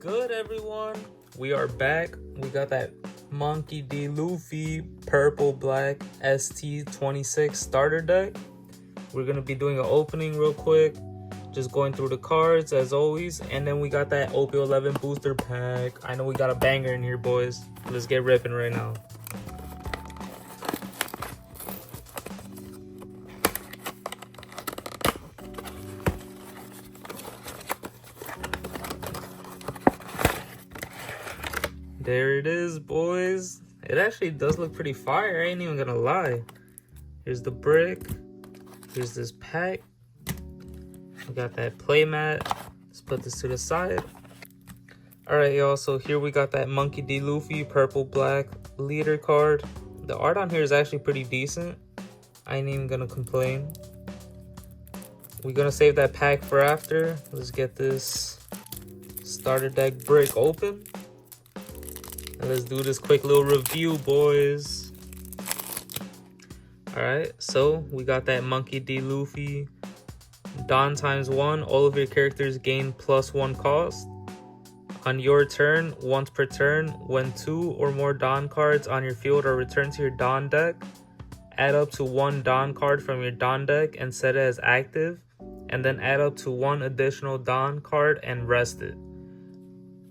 good, everyone? We are back. We got that Monkey D. Luffy purple black ST26 starter deck. We're gonna be doing an opening real quick, just going through the cards as always, and then we got that OP11 booster pack. I know we got a banger in here, boys. Let's get ripping right now. There it is, boys. It actually does look pretty fire, I ain't even gonna lie. Here's the brick. Here's this pack. We got that playmat. Let's put this to the side. Alright, y'all, so here we got that Monkey D. Luffy purple black leader card. The art on here is actually pretty decent. I ain't even gonna complain. We're gonna save that pack for after. Let's get this starter deck brick open. And let's do this quick little review, boys. Alright, so we got that Monkey D. Luffy. Don ×1, all of your characters gain +1 cost. On your turn, once per turn, when 2 or more Don cards on your field are returned to your Don deck, add up to 1 Don card from your Don deck and set it as active, and then add up to 1 additional Don card and rest it.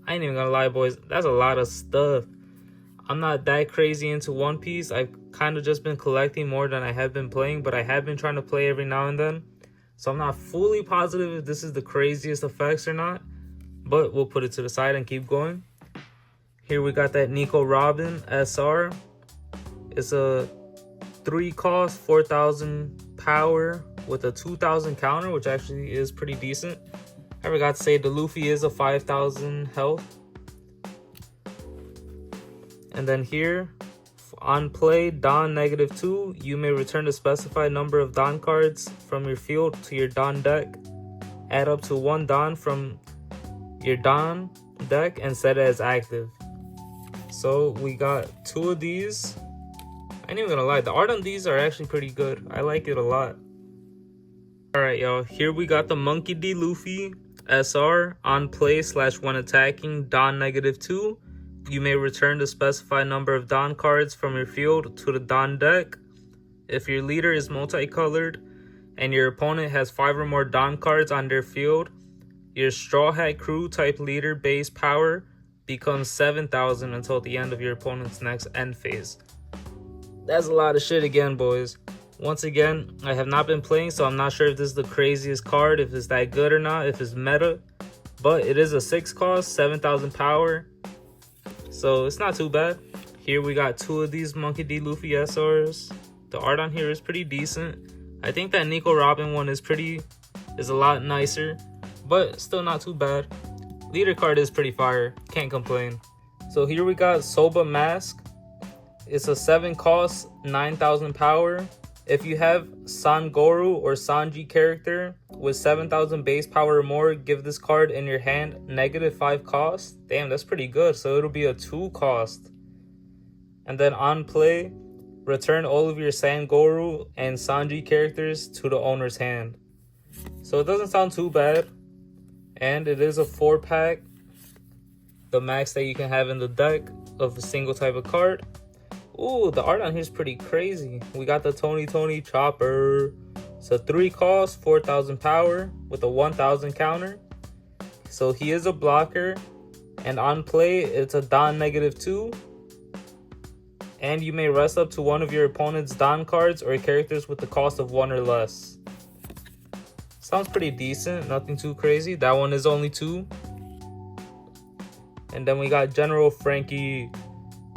I ain't even gonna lie, boys, that's a lot of stuff. I'm not that crazy into One Piece. I've kind of just been collecting more than I have been playing, but I have been trying to play every now and then. So I'm not fully positive if this is the craziest effects or not, but we'll put it to the side and keep going. Here we got that Nico Robin SR. It's a 3 cost, 4,000 power with a 2,000 counter, which actually is pretty decent. I forgot to say the Luffy is a 5,000 health. And then here, on play, Don -2, you may return a specified number of Don cards from your field to your Don deck. Add up to 1 Don from your Don deck and set it as active. So we got 2 of these. I ain't even gonna lie, the art on these are actually pretty good. I like it a lot. Alright, y'all, here we got the Monkey D. Luffy SR. On play / when attacking, Don -2. You may return the specified number of Don cards from your field to the Don deck. If your leader is multicolored and your opponent has 5 or more Don cards on their field, your Straw Hat Crew type leader base power becomes 7,000 until the end of your opponent's next end phase. That's a lot of shit again, boys. Once again, I have not been playing, so I'm not sure if this is the craziest card, if it's that good or not, if it's meta. But it is a 6 cost, 7,000 power. So it's not too bad. Here we got 2 of these Monkey D. Luffy SRs. The art on here is pretty decent. I think that Nico Robin one is a lot nicer, but still not too bad. Leader card is pretty fire, can't complain. So here we got Soba Mask. It's a 7 cost, 9,000 power. If you have Sangoru or Sanji character with 7,000 base power or more, give this card in your hand -5 cost. Damn, that's pretty good. So it'll be a 2 cost. And then on play, return all of your Sangoru and Sanji characters to the owner's hand. So it doesn't sound too bad. And it is a 4-pack. The max that you can have in the deck of a single type of card. Ooh, the art on here is pretty crazy. We got the Tony Chopper. It's a 3 cost, 4,000 power with a 1,000 counter. So he is a blocker. And on play, it's a Don -2. And you may rest up to 1 of your opponent's Don cards or characters with the cost of 1 or less. Sounds pretty decent, nothing too crazy. That one is only 2. And then we got General Frankie.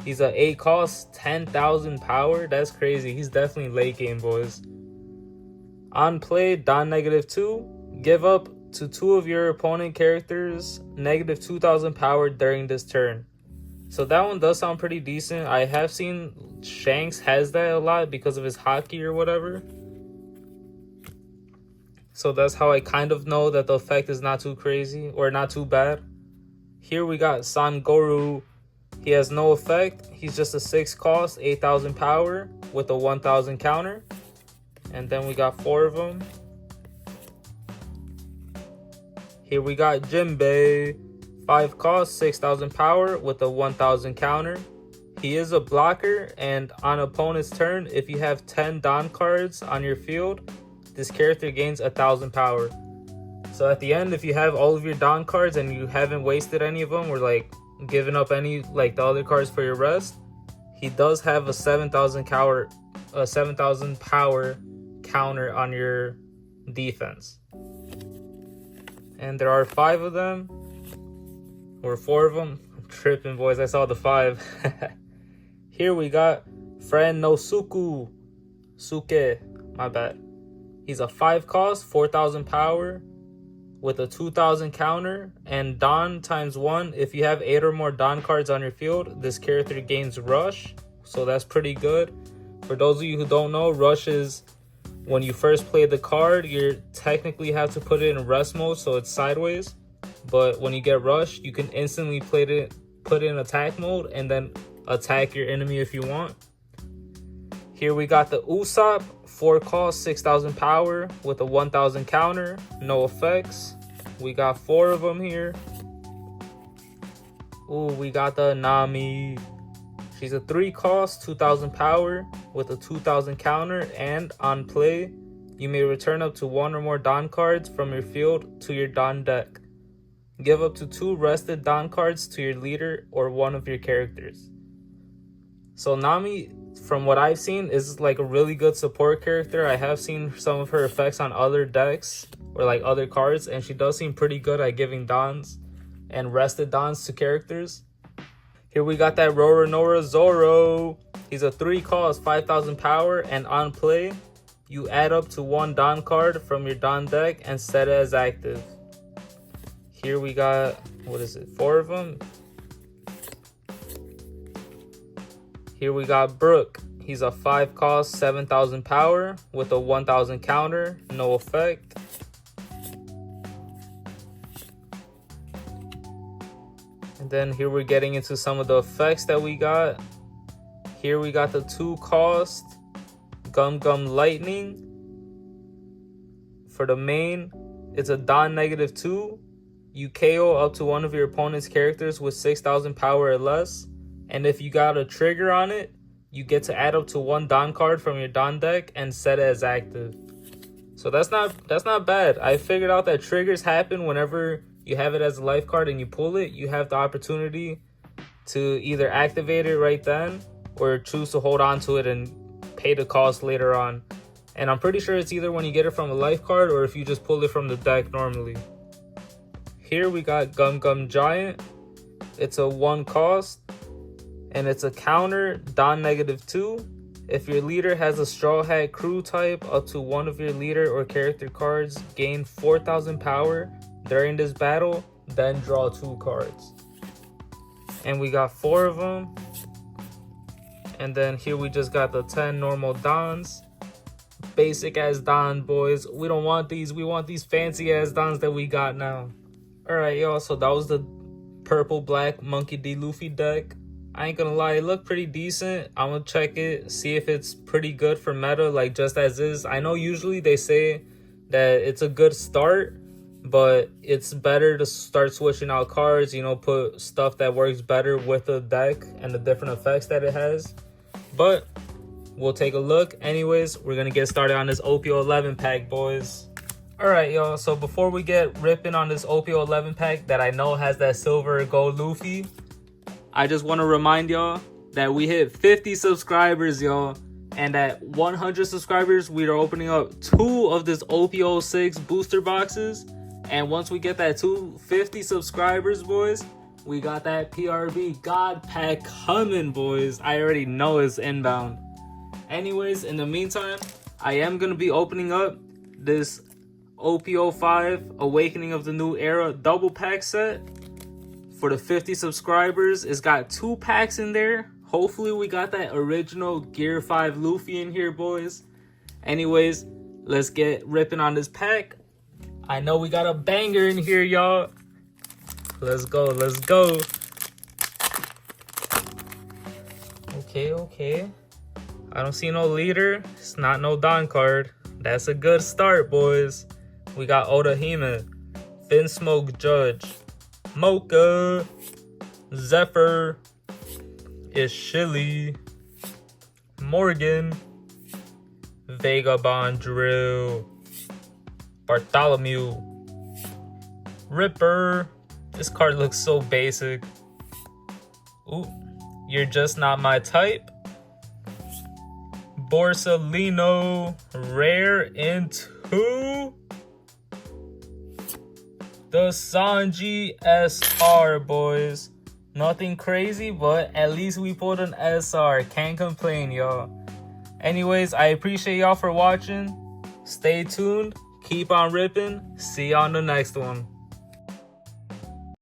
He's a 8 cost, 10,000 power. That's crazy. He's definitely late game, boys. On play, Don -2. Give up to 2 of your opponent characters -2,000 power during this turn. So that one does sound pretty decent. I have seen Shanks has that a lot because of his hotkey or whatever. So that's how I kind of know that the effect is not too crazy or not too bad. Here we got Sangoru. He has no effect. He's just a 6 cost, 8,000 power with a 1,000 counter. And then we got 4 of them. Here we got Jinbei, 5 cost, 6,000 power with a 1,000 counter. He is a blocker, and on opponent's turn, if you have 10 Don cards on your field, this character gains 1,000 power. So at the end, if you have all of your Don cards and you haven't wasted any of them or like given up any like the other cards for your rest, he does have a 7,000 power counter on your defense. And there are 5 of them, or 4 of them. I'm tripping, boys. I saw the 5. Here we got Friend no Suke. My bad. He's a 5 cost, 4,000 power with a 2,000 counter and Don times 1. If you have 8 or more Don cards on your field, this character gains Rush. So that's pretty good. For those of you who don't know, Rush is when you first play the card, you technically have to put it in rest mode, so it's sideways. But when you get Rush, you can instantly put it in attack mode and then attack your enemy if you want. Here we got the Usopp, 4 cost, 6,000 power with a 1,000 counter, no effects. We got 4 of them here. Ooh, we got the Nami. She's a 3 cost, 2,000 power with a 2,000 counter, and on play, you may return up to 1 or more Don cards from your field to your Don deck. Give up to 2 rested Don cards to your leader or one of your characters. So Nami, from what I've seen, is like a really good support character. I have seen some of her effects on other decks or like other cards, and she does seem pretty good at giving Dons and rested Dons to characters. Here we got that Roronoa Zoro. He's a 3 cost, 5,000 power, and on play, you add up to 1 Don card from your Don deck and set it as active. Here we got, 4 of them? Here we got Brook. He's a 5 cost, 7,000 power with a 1,000 counter, no effect. And then here we're getting into some of the effects that we got. Here we got the 2 cost Gum Gum Lightning. For the main, it's a Don -2. You KO up to one of your opponent's characters with 6,000 power or less. And if you got a trigger on it, you get to add up to 1 Don card from your Don deck and set it as active. So that's not bad. I figured out that triggers happen whenever you have it as a life card and you pull it. You have the opportunity to either activate it right then or choose to hold on to it and pay the cost later on. And I'm pretty sure it's either when you get it from a life card or if you just pull it from the deck normally. Here we got Gum Gum Giant. It's a 1 cost. And it's a counter, Don -2. If your leader has a Straw Hat Crew type, up to one of your leader or character cards gain 4,000 power during this battle, then draw 2 cards. And we got 4 of them. And then here we just got the 10 normal Dons. Basic ass Don, boys. We don't want these. We want these fancy ass Dons that we got now. Alright, y'all. So that was the purple black Monkey D. Luffy deck. I ain't gonna lie, it looked pretty decent. I'm gonna check it, see if it's pretty good for meta, like just as is. I know usually they say that it's a good start, but it's better to start switching out cards, you know, put stuff that works better with the deck and the different effects that it has. But we'll take a look. Anyways, we're gonna get started on this OPO 11 pack, boys. Alright, y'all, so before we get ripping on this OPO 11 pack that I know has that silver or gold Luffy, I just want to remind y'all that we hit 50 subscribers, y'all. And at 100 subscribers, we are opening up 2 of this OPO 6 booster boxes. And once we get that 250 subscribers, boys, we got that PRB God Pack coming, boys. I already know it's inbound. Anyways, in the meantime, I am going to be opening up this OPO 5 Awakening of the New Era double pack set. For the 50 subscribers, it's got 2 packs in there. Hopefully we got that original Gear 5 Luffy in here, boys. Anyways, let's get ripping on this pack. I know we got a banger in here, y'all. Let's go, let's go. Okay. I don't see no leader. It's not no Don card. That's a good start, boys. We got Oda Hime, Fin Smoke Judge, Mocha, Zephyr, Ishili, Morgan, Vagabond Drill, Bartholomew, Ripper. This card looks so basic. Ooh, You're Just Not My Type. Borsalino, rare into the Sanji SR, boys. Nothing crazy, but at least we pulled an SR. Can't complain, y'all. Anyways, I appreciate y'all for watching. Stay tuned. Keep on ripping. See you on the next one.